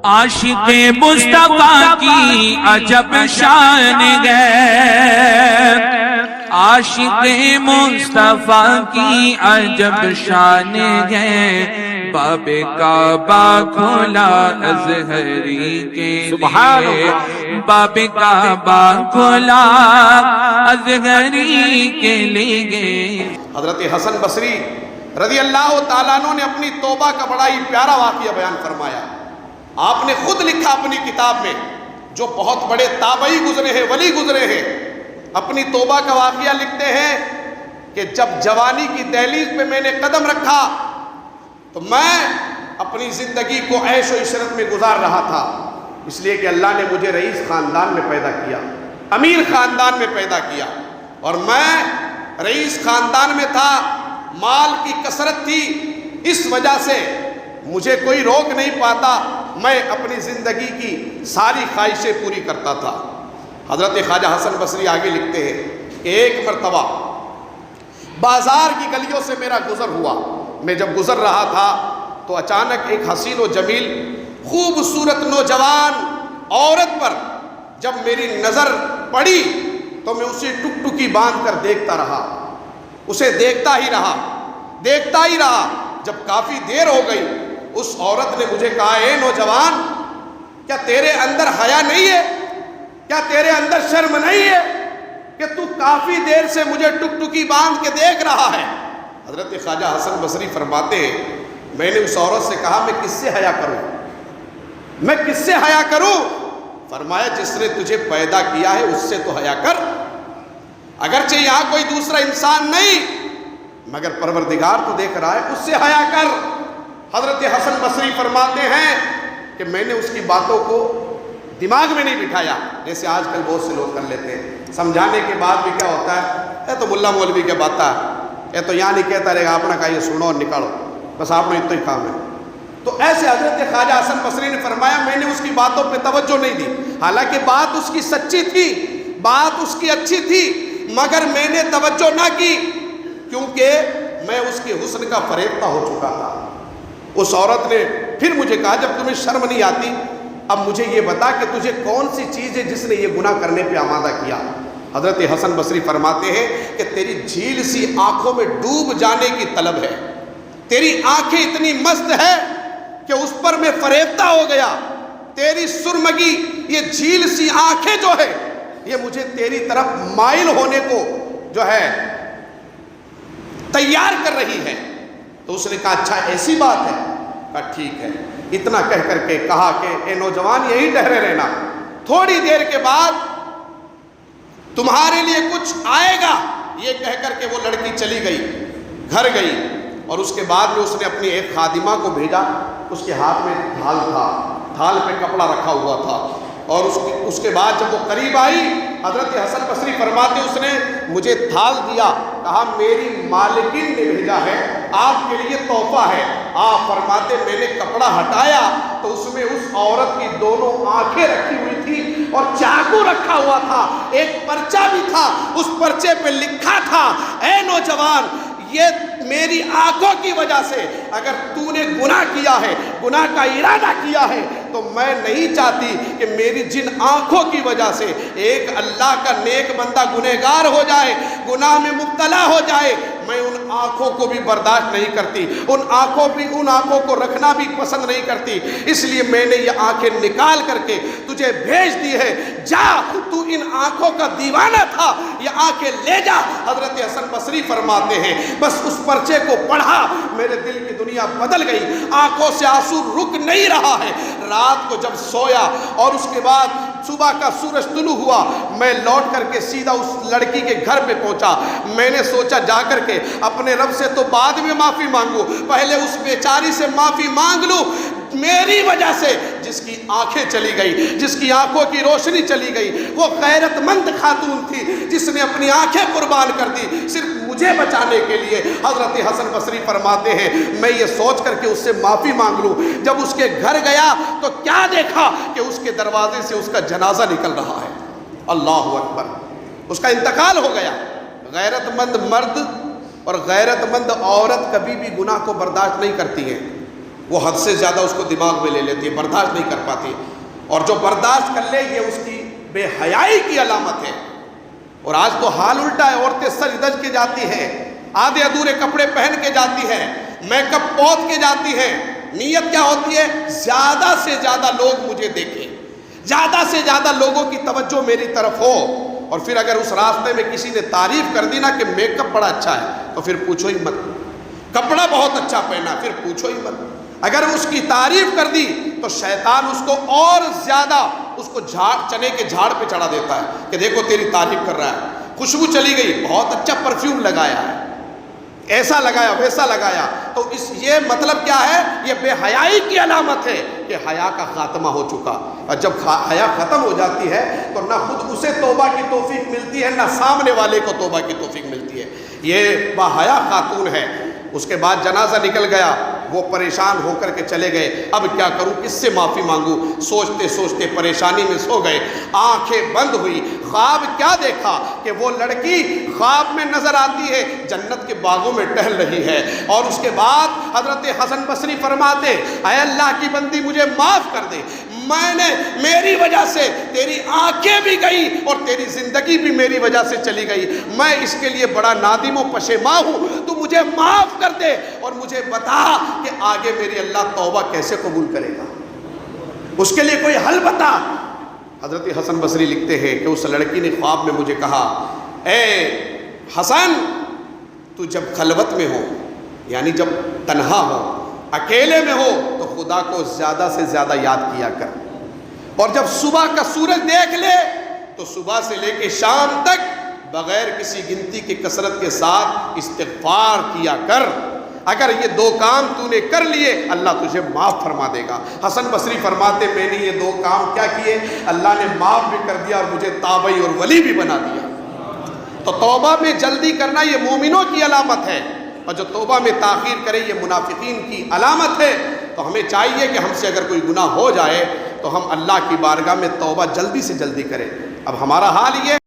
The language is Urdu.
عاشق مصطفیٰ کی عجب شان ہے، عاشق مصطفیٰ کی عجب شان ہے، باب کعبہ کھولا ازہری کے لیے، باب کعبہ کھولا ازہری کے لیے۔ حضرت حسن بصری رضی اللہ تعالیٰ عنہ نے اپنی توبہ کا بڑا ہی پیارا واقعہ بیان فرمایا۔ آپ نے خود لکھا اپنی کتاب میں، جو بہت بڑے تابعی گزرے ہیں، ولی گزرے ہیں، اپنی توبہ کا واقعہ لکھتے ہیں کہ جب جوانی کی دہلیز پہ میں نے قدم رکھا تو میں اپنی زندگی کو عیش و عشرت میں گزار رہا تھا، اس لیے کہ اللہ نے مجھے رئیس خاندان میں پیدا کیا، امیر خاندان میں پیدا کیا، اور میں رئیس خاندان میں تھا، مال کی کثرت تھی، اس وجہ سے مجھے کوئی روک نہیں پاتا، میں اپنی زندگی کی ساری خواہشیں پوری کرتا تھا۔ حضرت خواجہ حسن بصری آگے لکھتے ہیں کہ ایک مرتبہ بازار کی گلیوں سے میرا گزر ہوا، میں جب گزر رہا تھا تو اچانک ایک حسین و جمیل خوبصورت نوجوان عورت پر جب میری نظر پڑی تو میں اسے ٹک ٹکی باندھ کر دیکھتا رہا، اسے دیکھتا ہی رہا۔ جب کافی دیر ہو گئی اس عورت نے مجھے کہا، اے نوجوان، کیا تیرے اندر حیا نہیں ہے؟ کیا تیرے اندر شرم نہیں ہے کہ تو کافی دیر سے مجھے ٹک ٹکی باندھ کے دیکھ رہا ہے؟ حضرت خواجہ حسن بصری فرماتے ہیں، میں نے اس عورت سے کہا، میں کس سے حیا کروں؟ فرمایا، جس نے تجھے پیدا کیا ہے اس سے تو حیا کر، اگرچہ یہاں کوئی دوسرا انسان نہیں مگر پروردگار تو دیکھ رہا ہے، اس سے حیا کر۔ حضرت حسن بصری فرماتے ہیں کہ میں نے اس کی باتوں کو دماغ میں نہیں بٹھایا، جیسے آج کل بہت سے لوگ کر لیتے ہیں، سمجھانے کے بعد بھی کیا ہوتا ہے، تو ملا مولوی کے بات ہے، تو یہاں نہیں کہتا رہے گا، اپنا کہا یہ سنو اور نکالو، بس آپ نے اتنا ہی کام ہے۔ تو ایسے حضرت خواجہ حسن بصری نے فرمایا، میں نے اس کی باتوں پہ توجہ نہیں دی، حالانکہ بات اس کی سچی تھی، بات اس کی اچھی تھی، مگر میں نے توجہ نہ کی کیونکہ میں اس کے حسن کا فریفتہ ہو چکا تھا۔ اس عورت نے پھر مجھے کہا، جب تمہیں شرم نہیں آتی، اب مجھے یہ بتا کہ تجھے کون سی چیز ہے جس نے یہ گناہ کرنے پہ آمادہ کیا؟ حضرت حسن بصری فرماتے ہیں کہ تیری جھیل سی آنکھوں میں ڈوب جانے کی طلب ہے، تیری آنکھیں اتنی مست ہے کہ اس پر میں فریفتہ ہو گیا، تیری سرمگی یہ جھیل سی آنکھیں جو ہے یہ مجھے تیری طرف مائل ہونے کو جو ہے تیار کر رہی ہے۔ تو اس نے کہا، اچھا ایسی بات ہے؟ کہا ٹھیک ہے۔ اتنا کہہ کر کے کہا کہ اے نوجوان، یہی ٹھہرے رہنا، تھوڑی دیر کے بعد تمہارے لیے کچھ آئے گا۔ یہ کہہ کر کے وہ لڑکی چلی گئی، گھر گئی، اور اس کے بعد میں اس نے اپنی ایک خادمہ کو بھیجا، اس کے ہاتھ میں تھال تھا، تھال پہ کپڑا رکھا ہوا تھا، اور اس کے بعد جب وہ قریب آئی، حضرت حسن بصری فرماتے اس نے مجھے تھال دیا، کہا میری مالکن نے بھیجا ہے، آپ کے لیے تحفہ ہے۔ آپ فرماتے میں نے کپڑا ہٹایا تو اس میں اس عورت کی دونوں آنکھیں رکھی ہوئی تھی اور چاقو رکھا ہوا تھا، ایک پرچہ بھی تھا، اس پرچے پہ لکھا تھا، اے نوجوان، یہ میری آنکھوں کی وجہ سے اگر تو نے گناہ کیا ہے، گناہ کا ارادہ کیا ہے، تو میں نہیں چاہتی کہ میری جن آنکھوں کی وجہ سے ایک اللہ کا نیک بندہ گنہگار ہو جائے، گناہ میں مبتلا ہو جائے، میں ان آنکھوں کو بھی برداشت نہیں کرتی، ان آنکھوں کو رکھنا بھی پسند نہیں کرتی، اس لیے میں نے یہ آنکھیں نکال کر کے تجھے بھیج دی ہے، جا، تو ان آنکھوں کا دیوانہ تھا، یہ آنکھیں لے جا۔ حضرت حسن بصری فرماتے ہیں بس اس پرچے کو پڑھا، میرے دل کی دنیا بدل گئی، آنکھوں سے آنسو رک نہیں رہا ہے۔ رات کو جب سویا اور اس کے بعد صبح کا سورج طلوع ہوا، میں لوٹ کر کے سیدھا اس لڑکی کے گھر پہ پہنچا۔ میں نے سوچا جا کر کے اپنے رب سے تو بعد میں معافی مانگوں، پہلے اس بیچاری سے معافی مانگ لوں، میری وجہ سے جس کی آنکھیں چلی گئی، جس کی آنکھوں کی روشنی چلی گئی، وہ غیرت مند خاتون تھی جس نے اپنی آنکھیں قربان کر دی صرف مجھے بچانے کے لیے۔ حضرت حسن بصری فرماتے ہیں میں یہ سوچ کر کے اس سے معافی مانگ لوں، جب اس کے گھر گیا تو کیا دیکھا کہ اس کے دروازے سے اس کا جنازہ نکل رہا ہے۔ اللہ اکبر، اس کا انتقال ہو گیا۔ غیرت مند مرد اور غیرت مند عورت کبھی بھی گناہ کو برداشت نہیں کرتی ہیں، وہ حد سے زیادہ اس کو دماغ میں لے لیتی ہے، برداشت نہیں کر پاتی، اور جو برداشت کر لے یہ اس کی بے حیائی کی علامت ہے۔ اور آج تو حال الٹا ہے، عورتیں سج دج کے جاتی ہیں، آدھے ادھورے کپڑے پہن کے جاتی ہیں، میک اپ پوت کے جاتی ہیں، نیت کیا ہوتی ہے؟ زیادہ سے زیادہ لوگ مجھے دیکھیں، زیادہ سے زیادہ لوگوں کی توجہ میری طرف ہو۔ اور پھر اگر اس راستے میں کسی نے تعریف کر دی نا کہ میک اپ بڑا اچھا ہے تو پھر پوچھو ہی مت، کپڑا بہت اچھا پہنا پھر پوچھو ہی مت۔ اگر اس کی تعریف کر دی تو شیطان اس کو اور زیادہ اس کو چنے کے جھاڑ پہ چڑھا دیتا ہے کہ دیکھو تیری تعریف کر رہا ہے، خوشبو چلی گئی، بہت اچھا پرفیوم لگایا ہے، ایسا لگایا ویسا لگایا، تو یہ مطلب کیا ہے؟ یہ بے حیائی کی علامت ہے کہ حیا کا خاتمہ ہو چکا۔ اور جب حیا ختم ہو جاتی ہے تو نہ خود اسے توبہ کی توفیق ملتی ہے، نہ سامنے والے کو توبہ کی توفیق ملتی ہے۔ یہ با حیا خاتون ہے۔ اس کے بعد جنازہ نکل گیا، وہ پریشان ہو کر کے چلے گئے، اب کیا کروں، کس سے معافی مانگوں؟ سوچتے سوچتے پریشانی میں سو گئے، آنکھیں بند ہوئی، خواب کیا دیکھا کہ وہ لڑکی خواب میں نظر آتی ہے جنت کے باغوں میں ٹہل رہی ہے۔ اور اس کے بعد حضرت حسن بصری فرماتے، اے اللہ کی بندی مجھے معاف کر دے، میری وجہ سے تیری آنکھیں بھی گئی اور تیری زندگی بھی میری وجہ سے چلی گئی، میں اس کے لیے بڑا نادم و پشیماں ہوں، تو مجھے معاف کر دے اور مجھے بتا کہ آگے میری اللہ توبہ کیسے قبول کرے گا، اس کے لیے کوئی حل بتا۔ حضرت حسن بصری لکھتے ہیں کہ اس لڑکی نے خواب میں مجھے کہا، اے حسن تو جب خلوت میں ہو، یعنی جب تنہا ہو، اکیلے میں ہو، تو خدا کو زیادہ سے زیادہ یاد کیا کر، اور جب صبح کا سورج دیکھ لے تو صبح سے لے کے شام تک بغیر کسی گنتی کی کثرت کے ساتھ استغفار کیا کر۔ اگر یہ دو کام تو نے کر لیے اللہ تجھے معاف فرما دے گا۔ حسن بصری فرماتے میں نے یہ دو کام کیا کیے، اللہ نے معاف بھی کر دیا اور مجھے تابعی اور ولی بھی بنا دیا۔ تو توبہ میں جلدی کرنا یہ مومنوں کی علامت ہے، اور جو توبہ میں تاخیر کرے یہ منافقین کی علامت ہے۔ تو ہمیں چاہیے کہ ہم سے اگر کوئی گناہ ہو جائے تو ہم اللہ کی بارگاہ میں توبہ جلدی سے جلدی کریں۔ اب ہمارا حال یہ